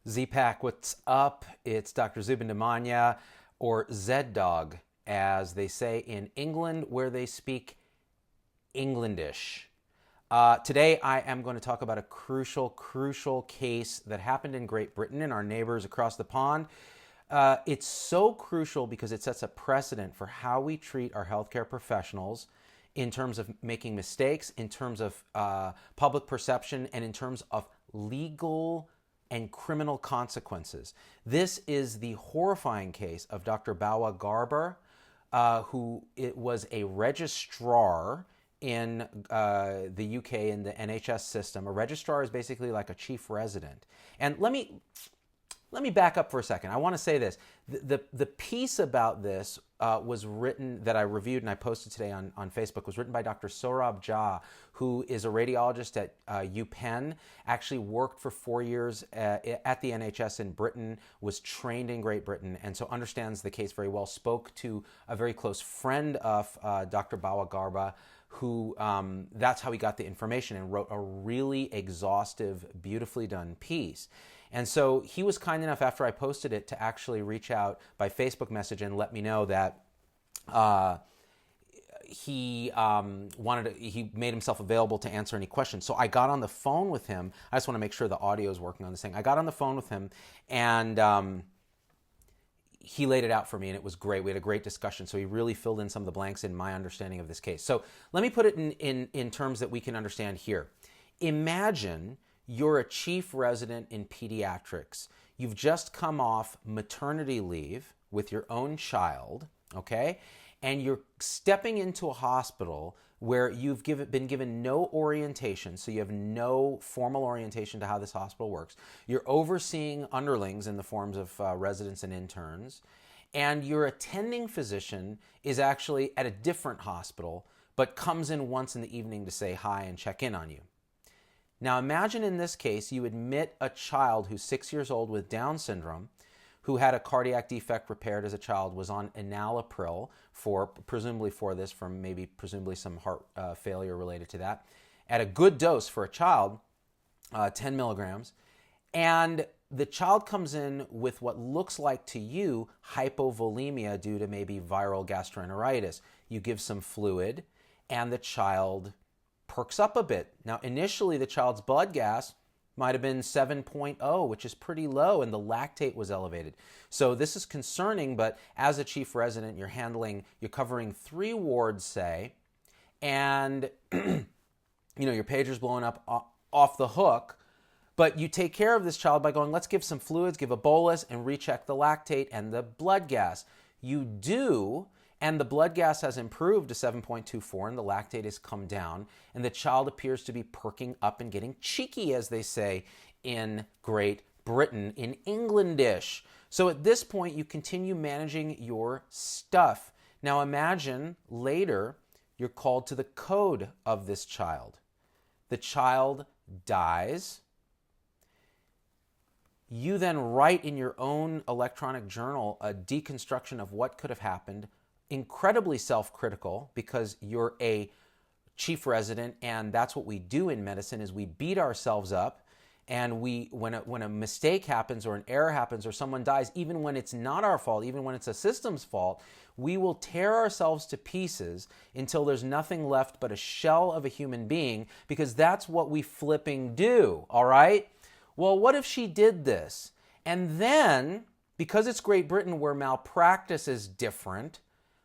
Z-Pack, what's up? It's Dr. Zubin Damania, or Z-Dog, as they say in England, where they speak Englandish. Today, I am going to talk about a crucial case that happened in Great Britain and our neighbors across the pond. It's so crucial because it sets a precedent for how we treat our healthcare professionals in terms of making mistakes, in terms of public perception, and in terms of legal and criminal consequences. This is the horrifying case of Dr. Bawa Garba, who it was a registrar in the UK in the NHS system. A registrar is basically like a chief resident. And let me back up for a second. I want to say this. The piece about this was written, that I reviewed and I posted today on Facebook, was written by Dr. Saurabh Jha, who is a radiologist at UPenn, actually worked for 4 years at the NHS in Britain, was trained in Great Britain, and so understands the case very well, spoke to a very close friend of Dr. Bawa Garba, who that's how he got the information, and wrote a really exhaustive, beautifully done piece. And so he was kind enough, after I posted it, to actually reach out by Facebook message and let me know that he made himself available to answer any questions. So I got on the phone with him. I just want to make sure the audio is working on this thing. I got on the phone with him, and he laid it out for me, and it was great. We had a great discussion. So he really filled in some of the blanks in my understanding of this case. So let me put it in terms that we can understand here. Imagine you're a chief resident in pediatrics. You've just come off maternity leave with your own child, okay? And you're stepping into a hospital where you've been given no orientation, so you have no formal orientation to how this hospital works. You're overseeing underlings in the forms of residents and interns, and your attending physician is actually at a different hospital, but comes in once in the evening to say hi and check in on you. Now imagine in this case you admit a child who's 6 years old with Down syndrome, who had a cardiac defect repaired as a child, was on enalapril presumably some heart failure related to that, at a good dose for a child, 10 milligrams, and the child comes in with what looks like to you hypovolemia due to maybe viral gastroenteritis. You give some fluid, and the child perks up a bit. Now, initially, the child's blood gas might have been 7.0, which is pretty low, and the lactate was elevated. So this is concerning, but as a chief resident, you're covering 3 wards, say, and your pager's blowing up off the hook, but you take care of this child by going, let's give some fluids, give a bolus, and recheck the lactate and the blood gas. You do, and the blood gas has improved to 7.24, and the lactate has come down, and the child appears to be perking up and getting cheeky, as they say in Great Britain, in Englandish. So at this point, you continue managing your stuff. Now imagine later you're called to the code of this child. The child dies. You then write in your own electronic journal a deconstruction of what could have happened, incredibly self-critical, because you're a chief resident, and that's what we do in medicine, is we beat ourselves up, and when a mistake happens or an error happens or someone dies, even when it's not our fault, even when it's a system's fault, we will tear ourselves to pieces until there's nothing left but a shell of a human being, because that's what we flipping do, all right? Well, what if she did this? And then, because it's Great Britain where malpractice is different,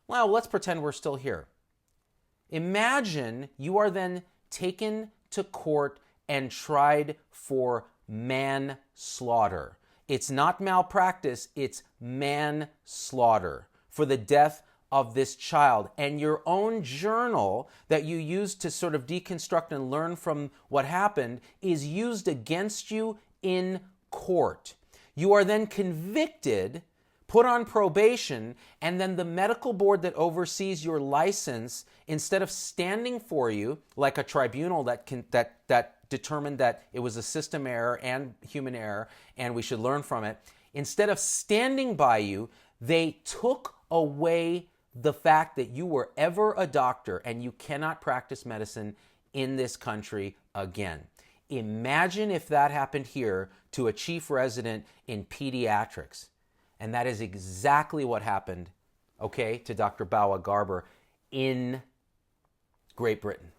well, let's pretend we're still here. Imagine you are then taken to court and tried for manslaughter. It's not malpractice, it's manslaughter for the death of this child. And your own journal that you used to sort of deconstruct and learn from what happened is used against you in court. You are then convicted, put on probation, and then the medical board that oversees your license, instead of standing for you like a tribunal that determined that it was a system error and human error and we should learn from it, instead of standing by you, they took away the fact that you were ever a doctor and you cannot practice medicine in this country again. Imagine if that happened here to a chief resident in pediatrics. And that is exactly what happened, okay, to Dr. Bawa Garba in Great Britain.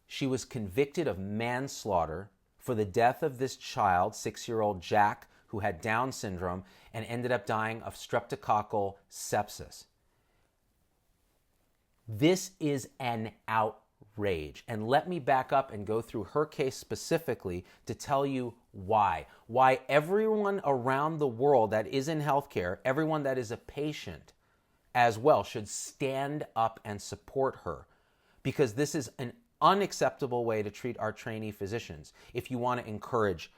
She was convicted of manslaughter for the death of this child, 6-year-old Jack, who had Down syndrome and ended up dying of streptococcal sepsis. This is an outrage. And let me back up and go through her case specifically to tell you why. Why everyone around the world that is in healthcare, everyone that is a patient as well, should stand up and support her. Because this is an unacceptable way to treat our trainee physicians. If you want to encourage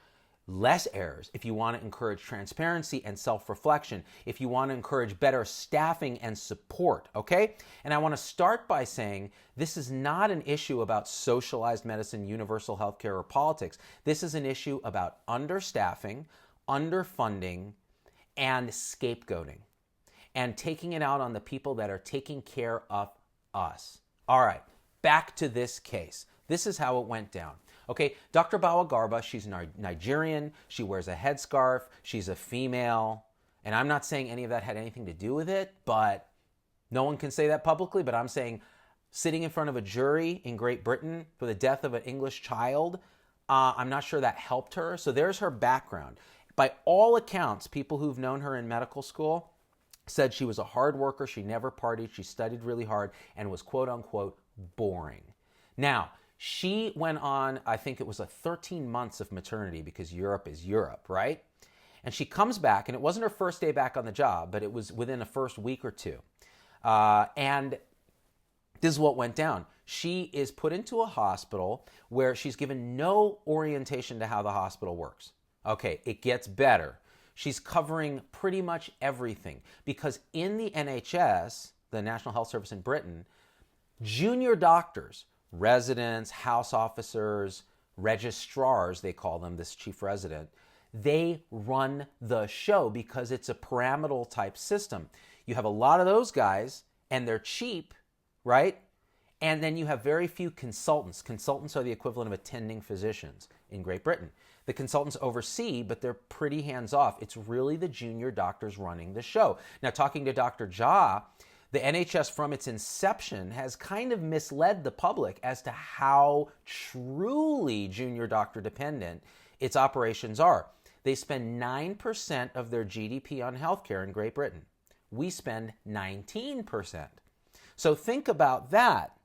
less errors, if you want to encourage transparency and self-reflection, if you want to encourage better staffing and support, okay? And I want to start by saying this is not an issue about socialized medicine, universal healthcare, or politics. This is an issue about understaffing, underfunding, and scapegoating, and taking it out on the people that are taking care of us. All right, back to this case. This is how it went down. Okay, Dr. Bawa Garba, she's Nigerian, she wears a headscarf, she's a female, and I'm not saying any of that had anything to do with it, but no one can say that publicly, but I'm saying sitting in front of a jury in Great Britain for the death of an English child, I'm not sure that helped her. So there's her background. By all accounts, people who've known her in medical school said she was a hard worker, she never partied, she studied really hard, and was quote unquote boring. Now, she went on, I think it was 13 months of maternity, because Europe is Europe, right? And she comes back, and it wasn't her first day back on the job, but it was within the first week or two. And this is what went down. She is put into a hospital where she's given no orientation to how the hospital works. Okay, it gets better. She's covering pretty much everything, because in the NHS, the National Health Service in Britain, junior doctors, residents, house officers, registrars, they call them, this chief resident, they run the show because it's a pyramidal type system. You have a lot of those guys and they're cheap, right? And then you have very few consultants. Consultants are the equivalent of attending physicians in Great Britain. The consultants oversee, but they're pretty hands-off. It's really the junior doctors running the show. Now, talking to Dr. Jha, the NHS from its inception has kind of misled the public as to how truly junior doctor dependent its operations are. They spend 9% of their GDP on healthcare in Great Britain. We spend 19%. So think about that.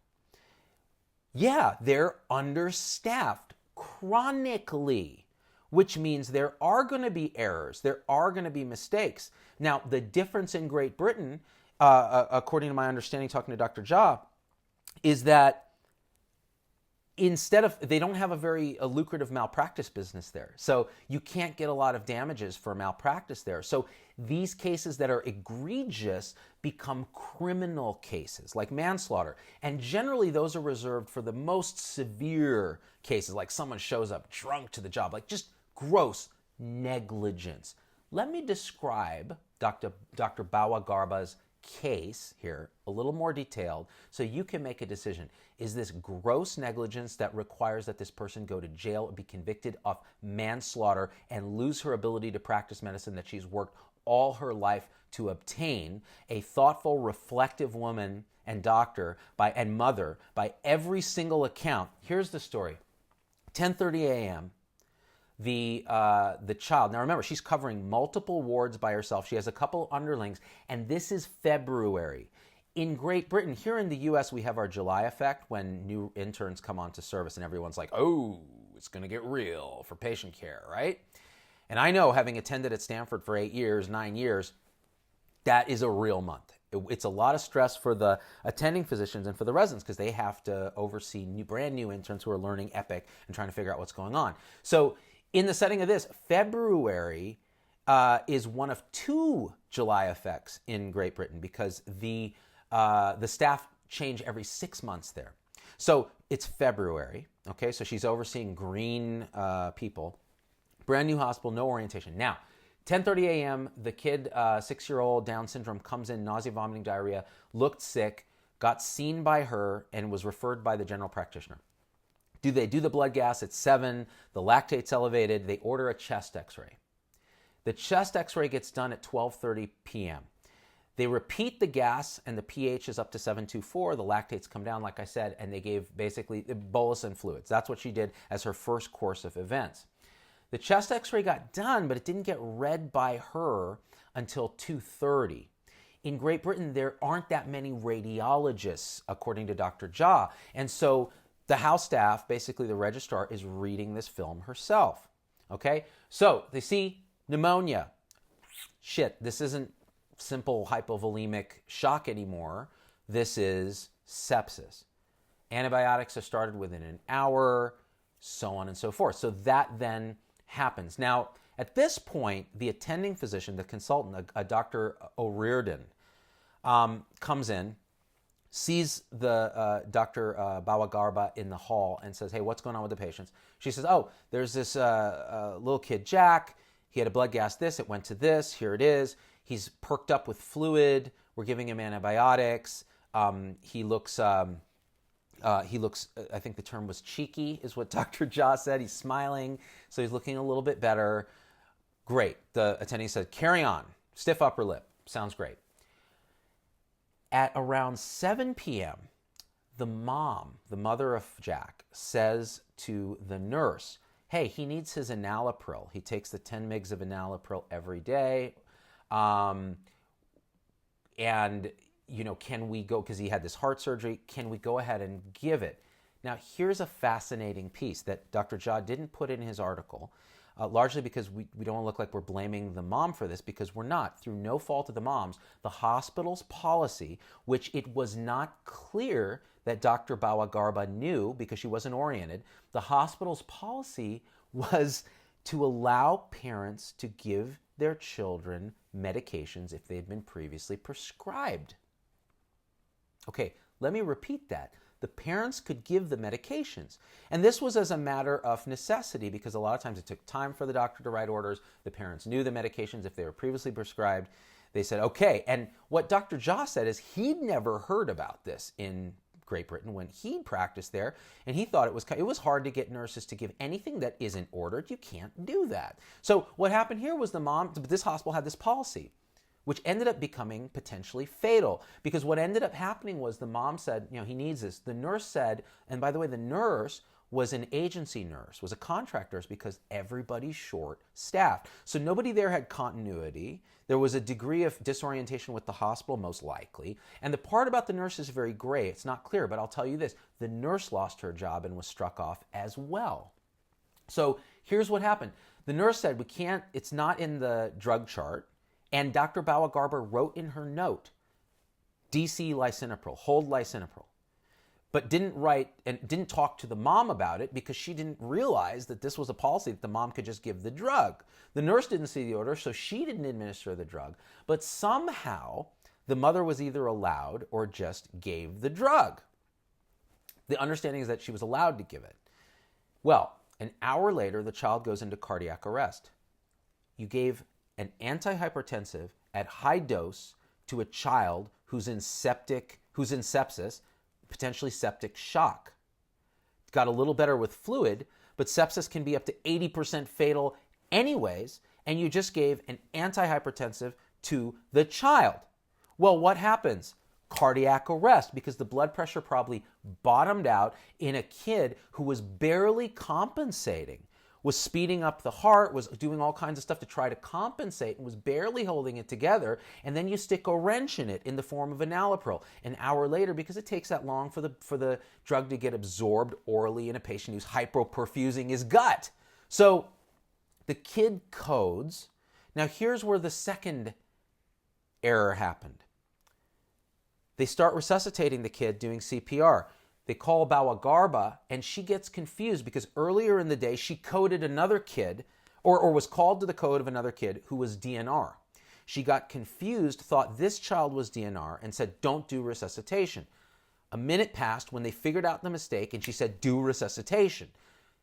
Yeah, they're understaffed chronically, which means there are going to be errors. There are going to be mistakes. Now, the difference in Great Britain, according to my understanding, talking to Dr. Jha, is that they don't have a very lucrative malpractice business there. So you can't get a lot of damages for malpractice there. So these cases that are egregious become criminal cases, like manslaughter. And generally those are reserved for the most severe cases, like someone shows up drunk to the job, like just gross negligence. Let me describe Dr. Bawa Garba's case here a little more detailed so you can make a decision. Is this gross negligence that requires that this person go to jail and be convicted of manslaughter and lose her ability to practice medicine that she's worked all her life to obtain? A thoughtful, reflective woman and doctor and mother by every single account. Here's the story. 10:30 a.m. The child, now remember, she's covering multiple wards by herself. She has a couple underlings, and this is February. In Great Britain, here in the US, we have our July effect when new interns come onto service and everyone's like, oh, it's going to get real for patient care, right? And I know, having attended at Stanford for 8 years, 9 years, that is a real month. It's a lot of stress for the attending physicians and for the residents because they have to oversee brand new interns who are learning Epic and trying to figure out what's going on. So in the setting of this, February is one of 2 July effects in Great Britain because the staff change every 6 months there. So it's February, okay? So she's overseeing green people. Brand new hospital, no orientation. Now, 10:30 a.m., the kid, 6-year-old, Down syndrome, comes in, nausea, vomiting, diarrhea, looked sick, got seen by her, and was referred by the general practitioner. They do the blood gas at 7, the lactate's elevated, they order a chest x-ray. The chest x-ray gets done at 12:30 p.m. They repeat the gas and the pH is up to 7.24, the lactates come down, like I said, and they gave basically bolus and fluids. That's what she did as her first course of events. The chest x-ray got done, but it didn't get read by her until 2:30. In Great Britain, there aren't that many radiologists, according to Dr. Jha. And so the house staff, basically the registrar, is reading this film herself. Okay? So they see pneumonia. Shit, this isn't simple hypovolemic shock anymore. This is sepsis. Antibiotics are started within an hour, so on and so forth. So that then happens. Now, at this point, the attending physician, the consultant, a Dr. O'Riordan, comes in, sees the Dr. Bawa-Garba in the hall and says, hey, what's going on with the patients? She says, oh, there's this little kid, Jack. He had a blood gas this, it went to this, here it is. He's perked up with fluid. We're giving him antibiotics. He looks, I think the term was cheeky, is what Dr. Jha said. He's smiling, so he's looking a little bit better. Great. The attending said, carry on. Stiff upper lip. Sounds great. At around 7 p.m., the mom, the mother of Jack, says to the nurse, hey, he needs his enalapril. He takes the 10 mgs of enalapril every day. And, can we go, because he had this heart surgery, can we go ahead and give it? Now, here's a fascinating piece that Dr. Jha didn't put in his article, largely because we don't look like we're blaming the mom for this, because we're not. Through no fault of the mom's, the hospital's policy, which it was not clear that Dr. Bawa-Garba knew because she wasn't oriented, the hospital's policy was to allow parents to give their children medications if they had been previously prescribed. Okay, let me repeat that. The parents could give the medications. And this was as a matter of necessity because a lot of times it took time for the doctor to write orders. The parents knew the medications if they were previously prescribed. They said, okay. And what Dr. Jha said is he'd never heard about this in Great Britain when he practiced there, and he thought it was hard to get nurses to give anything that isn't ordered. You can't do that. So what happened here was this hospital had this policy, which ended up becoming potentially fatal, because what ended up happening was the mom said, he needs this. The nurse said, and by the way, the nurse was an agency nurse, was a contract nurse, because everybody's short-staffed. So nobody there had continuity. There was a degree of disorientation with the hospital, most likely. And the part about the nurse is very gray. It's not clear, but I'll tell you this. The nurse lost her job and was struck off as well. So here's what happened. The nurse said, it's not in the drug chart. And Dr. Bawa-Garba wrote in her note, DC lisinopril, hold lisinopril, but didn't talk to the mom about it because she didn't realize that this was a policy that the mom could just give the drug. The nurse didn't see the order, so she didn't administer the drug. But somehow, the mother was either allowed or just gave the drug. The understanding is that she was allowed to give it. Well, an hour later, the child goes into cardiac arrest. You gave an antihypertensive at high dose to a child who's in sepsis, potentially septic shock. Got a little better with fluid, but sepsis can be up to 80% fatal anyways, and you just gave an antihypertensive to the child. Well, what happens? Cardiac arrest, because the blood pressure probably bottomed out in a kid who was barely compensating, was speeding up the heart, was doing all kinds of stuff to try to compensate, and was barely holding it together, and then you stick a wrench in it in the form of enalapril. An hour later, because it takes that long for the drug to get absorbed orally in a patient who's hypoperfusing his gut. So the kid codes. Now here's where the second error happened. They start resuscitating the kid doing CPR. They call Bawa-Garba, and she gets confused because earlier in the day she coded another kid, or was called to the code of another kid who was DNR. She got confused, thought this child was DNR, and said, don't do resuscitation. A minute passed when they figured out the mistake, and she said, do resuscitation.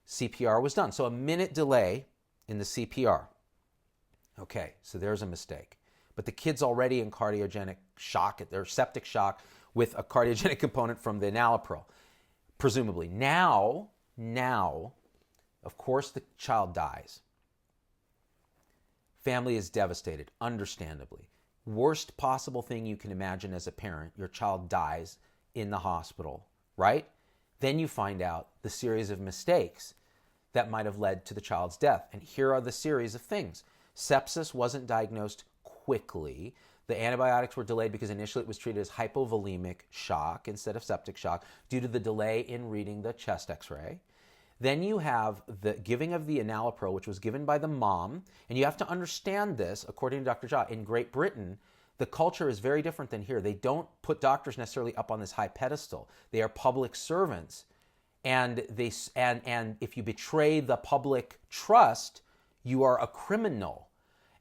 CPR was done. So a minute delay in the CPR. Okay, so there's a mistake. But the kid's already in cardiogenic shock, or septic shock, with a cardiogenic component from the enalapril, presumably. Now Now, of course, the child dies. Family is devastated, understandably. Worst possible thing you can imagine as a parent, your child dies in the hospital, right? Then you find out the series of mistakes that might have led to the child's death. And here are the series of things. Sepsis wasn't diagnosed quickly. The antibiotics were delayed because initially it was treated as hypovolemic shock instead of septic shock due to the delay in reading the chest x-ray. Then you have the giving of the enalapril, which was given by the mom. And you have to understand this, according to Dr. Jha, in Great Britain, the culture is very different than here. They don't put doctors necessarily up on this high pedestal. They are public servants. And if you betray the public trust, you are a criminal.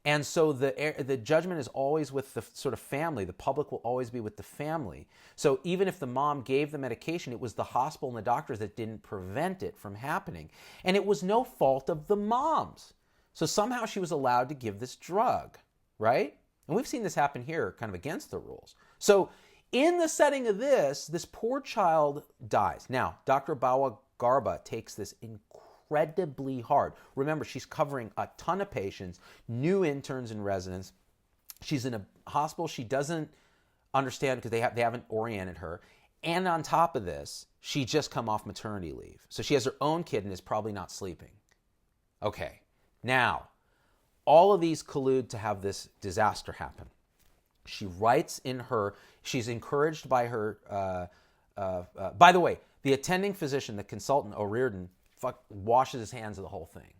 And so the judgment is always with the sort of family. The public will always be with the family. So even if the mom gave the medication, it was the hospital and the doctors that didn't prevent it from happening. And it was no fault of the mom's. So somehow she was allowed to give this drug, right? And we've seen this happen here kind of against the rules. So in the setting of this poor child dies. Now, Dr. Bawa Garba takes this incredibly hard. Remember, she's covering a ton of patients, new interns and residents. She's in a hospital she doesn't understand because they haven't oriented her. And on top of this, she just come off maternity leave. So she has her own kid and is probably not sleeping. Okay, now, all of these collude to have this disaster happen. She writes in her, she's encouraged by her, by the way, the attending physician, the consultant, O'Riordan, washes his hands of the whole thing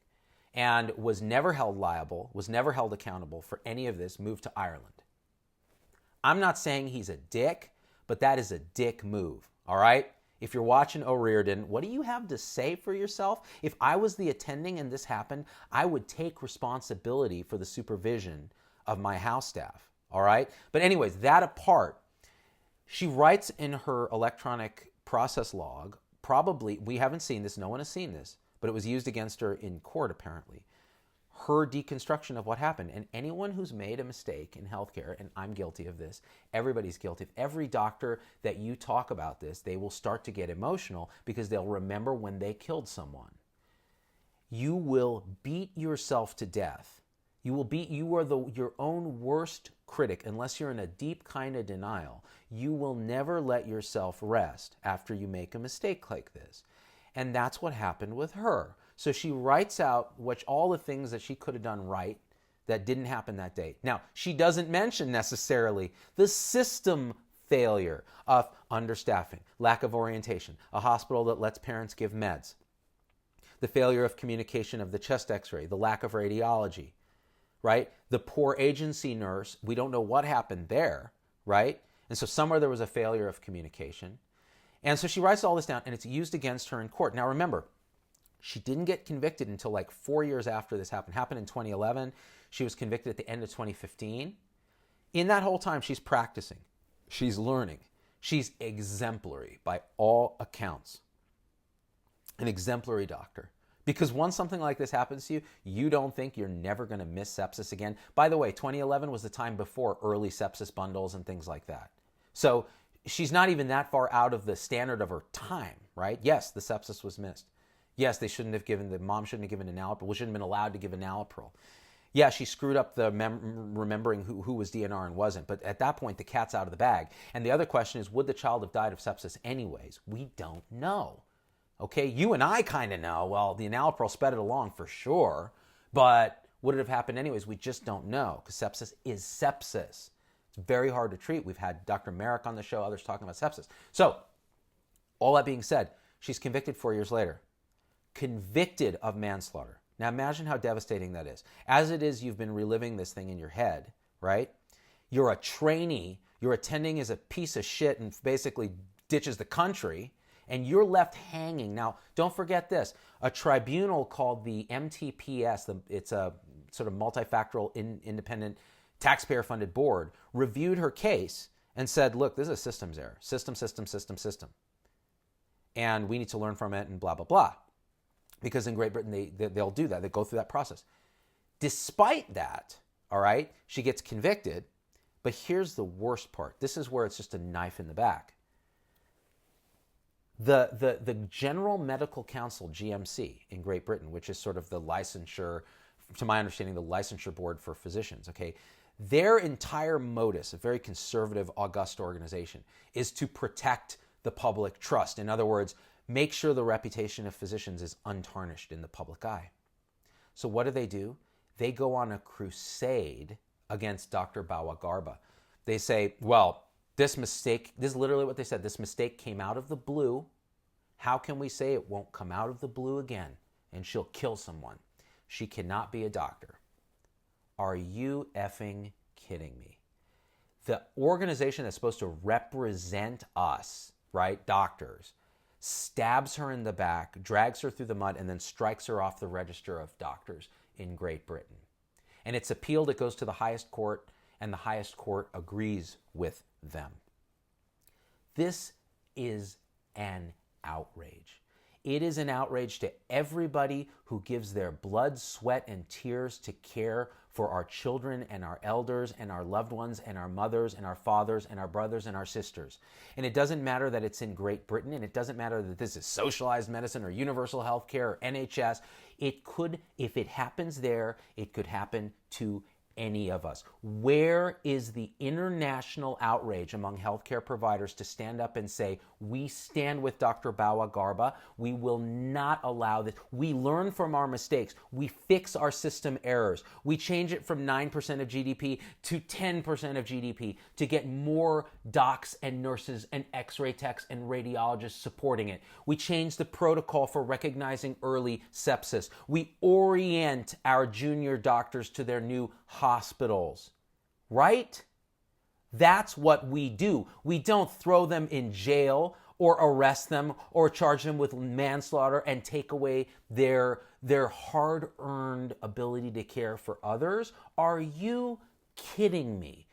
and was never held liable, was never held accountable for any of this, moved to Ireland. I'm not saying he's a dick, but that is a dick move, all right? If you're watching O'Riordan, what do you have to say for yourself? If I was the attending and this happened, I would take responsibility for the supervision of my house staff, all right? But anyways, that apart, she writes in her electronic process log, probably, we haven't seen this, no one has seen this, but it was used against her in court apparently, her deconstruction of what happened. And anyone who's made a mistake in healthcare, and I'm guilty of this, everybody's guilty. If every doctor that you talk about this, they will start to get emotional because they'll remember when they killed someone. You will beat yourself to death. You are your own worst critic unless you're in a deep kind of denial. You will never let yourself rest after you make a mistake like this. And that's what happened with her. So she writes out all the things that she could have done right that didn't happen that day. Now, she doesn't mention necessarily the system failure of understaffing, lack of orientation, a hospital that lets parents give meds, the failure of communication of the chest x-ray, the lack of radiology, right? The poor agency nurse, we don't know what happened there, right? And so somewhere there was a failure of communication. And so she writes all this down and it's used against her in court. Now remember, she didn't get convicted until like 4 years after this happened. It happened in 2011. She was convicted at the end of 2015. In that whole time, she's practicing. She's learning. She's exemplary by all accounts. An exemplary doctor. Because once something like this happens to you, you don't think you're never going to miss sepsis again. By the way, 2011 was the time before early sepsis bundles and things like that. So she's not even that far out of the standard of her time, right? Yes, the sepsis was missed. Yes, the mom shouldn't have given enalapril. We shouldn't have been allowed to give enalapril. Yeah, she screwed up the remembering who was DNR and wasn't. But at that point, the cat's out of the bag. And the other question is, would the child have died of sepsis anyways? We don't know. Okay, you and I kind of know. Well, the enalapril sped it along for sure. But would it have happened anyways? We just don't know because sepsis is sepsis. It's very hard to treat. We've had Dr. Merrick on the show, others talking about sepsis. So, all that being said, she's convicted 4 years later. Convicted of manslaughter. Now imagine how devastating that is. As it is, you've been reliving this thing in your head, right? You're a trainee, your attending is a piece of shit and basically ditches the country, and you're left hanging. Now, don't forget this. A tribunal called the MTPS, it's a sort of multifactorial independent taxpayer-funded board, reviewed her case and said, look, this is a systems error. System. And we need to learn from it and blah, blah, blah. Because in Great Britain, they'll do that. They go through that process. Despite that, all right, she gets convicted. But here's the worst part. This is where it's just a knife in the back. The General Medical Council, GMC, in Great Britain, which is sort of the licensure, to my understanding, the licensure board for physicians, okay, their entire modus, a very conservative, august organization, is to protect the public trust. In other words, make sure the reputation of physicians is untarnished in the public eye. So what do? They go on a crusade against Dr. Bawa-Garba. They say, well, this mistake, this is literally what they said, this mistake came out of the blue. How can we say it won't come out of the blue again and she'll kill someone? She cannot be a doctor. Are you effing kidding me? The organization that's supposed to represent us, right, doctors, stabs her in the back, drags her through the mud, and then strikes her off the register of doctors in Great Britain. And it's appealed, it goes to the highest court, and the highest court agrees with them. This is an outrage. It is an outrage to everybody who gives their blood, sweat, and tears to care for our children and our elders and our loved ones and our mothers and our fathers and our brothers and our sisters. And it doesn't matter that it's in Great Britain, and it doesn't matter that this is socialized medicine or universal health care or NHS. It could, if it happens there, it could happen to any of us. Where is the international outrage among healthcare providers to stand up and say, we stand with Dr. Bawa-Garba. We will not allow this. We learn from our mistakes. We fix our system errors. We change it from 9% of GDP to 10% of GDP to get more docs and nurses and x-ray techs and radiologists supporting it. We change the protocol for recognizing early sepsis. We orient our junior doctors to their new hospitals, right? That's what we do. We don't throw them in jail or arrest them or charge them with manslaughter and take away their hard-earned ability to care for others. Are you kidding me?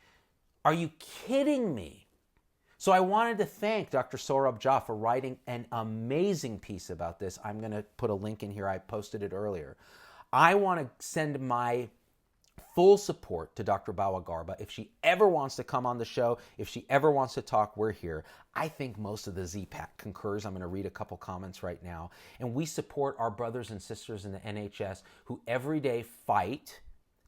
Are you kidding me? So I wanted to thank Dr. Saurabh Jha for writing an amazing piece about this. I'm going to put a link in here. I posted it earlier. I want to send my full support to Dr. Bawa-Garba. If she ever wants to come on the show, if she ever wants to talk, we're here. I think most of the Z-Pack concurs. I'm going to read a couple comments right now. And we support our brothers and sisters in the NHS who every day fight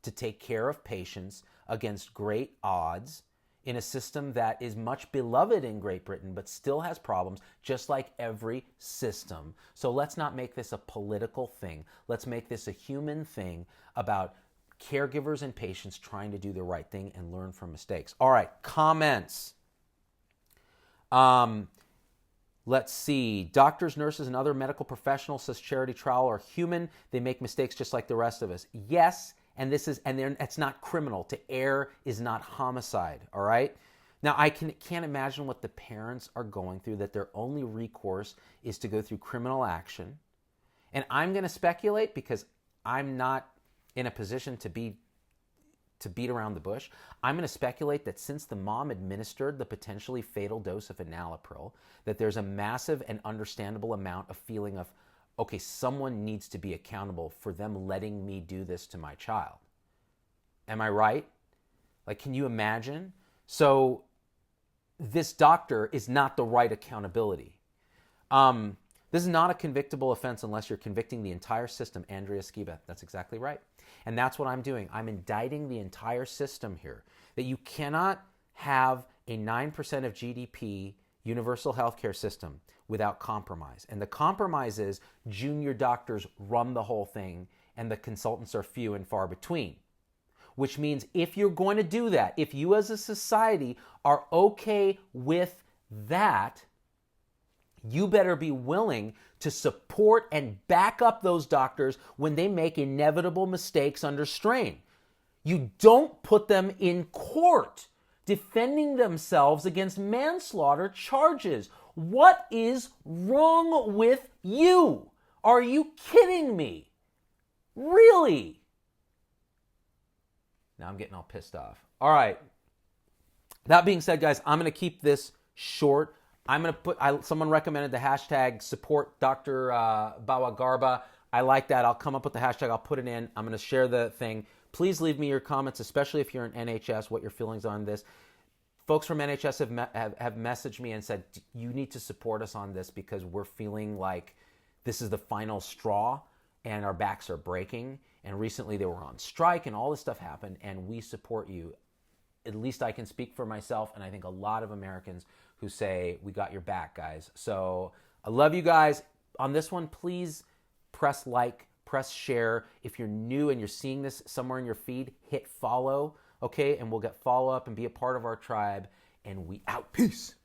to take care of patients against great odds in a system that is much beloved in Great Britain but still has problems, just like every system. So let's not make this a political thing. Let's make this a human thing about caregivers and patients trying to do the right thing and learn from mistakes. All right, comments. Let's see. Doctors, nurses, and other medical professionals, says Charity Trowell, are human. They make mistakes just like the rest of us. Yes, and it's not criminal. To err is not homicide. All right. Now I can't imagine what the parents are going through, that their only recourse is to go through criminal action. And I'm going to speculate because I'm not in a position to beat around the bush. I'm going to speculate that since the mom administered the potentially fatal dose of enalapril, that there's a massive and understandable amount of feeling of, okay, someone needs to be accountable for them letting me do this to my child. Am I right? Like, can you imagine? So this doctor is not the right accountability. This is not a convictable offense unless you're convicting the entire system, Andrea Skiba. That's exactly right. And that's what I'm doing. I'm indicting the entire system here. That you cannot have a 9% of GDP universal healthcare system without compromise. And the compromise is junior doctors run the whole thing and the consultants are few and far between. Which means if you're going to do that, if you as a society are okay with that, you better be willing to support and back up those doctors when they make inevitable mistakes under strain. You don't put them in court defending themselves against manslaughter charges. What is wrong with you? Are you kidding me? Really? Now I'm getting all pissed off. All right. That being said, guys, I'm going to keep this short. I'm going to put, someone recommended the hashtag support Dr. Bawa-Garba. I like that. I'll come up with the hashtag. I'll put it in. I'm going to share the thing. Please leave me your comments, especially if you're in NHS, what your feelings on this. folks from NHS have messaged me and said, you need to support us on this because we're feeling like this is the final straw and our backs are breaking. And recently they were on strike and all this stuff happened, and we support you. At least I can speak for myself, and I think a lot of Americans who say, we got your back, guys. So I love you guys. On this one, please press like, press share. If you're new and you're seeing this somewhere in your feed, hit follow, okay? And we'll get follow up and be a part of our tribe. And we out. Peace.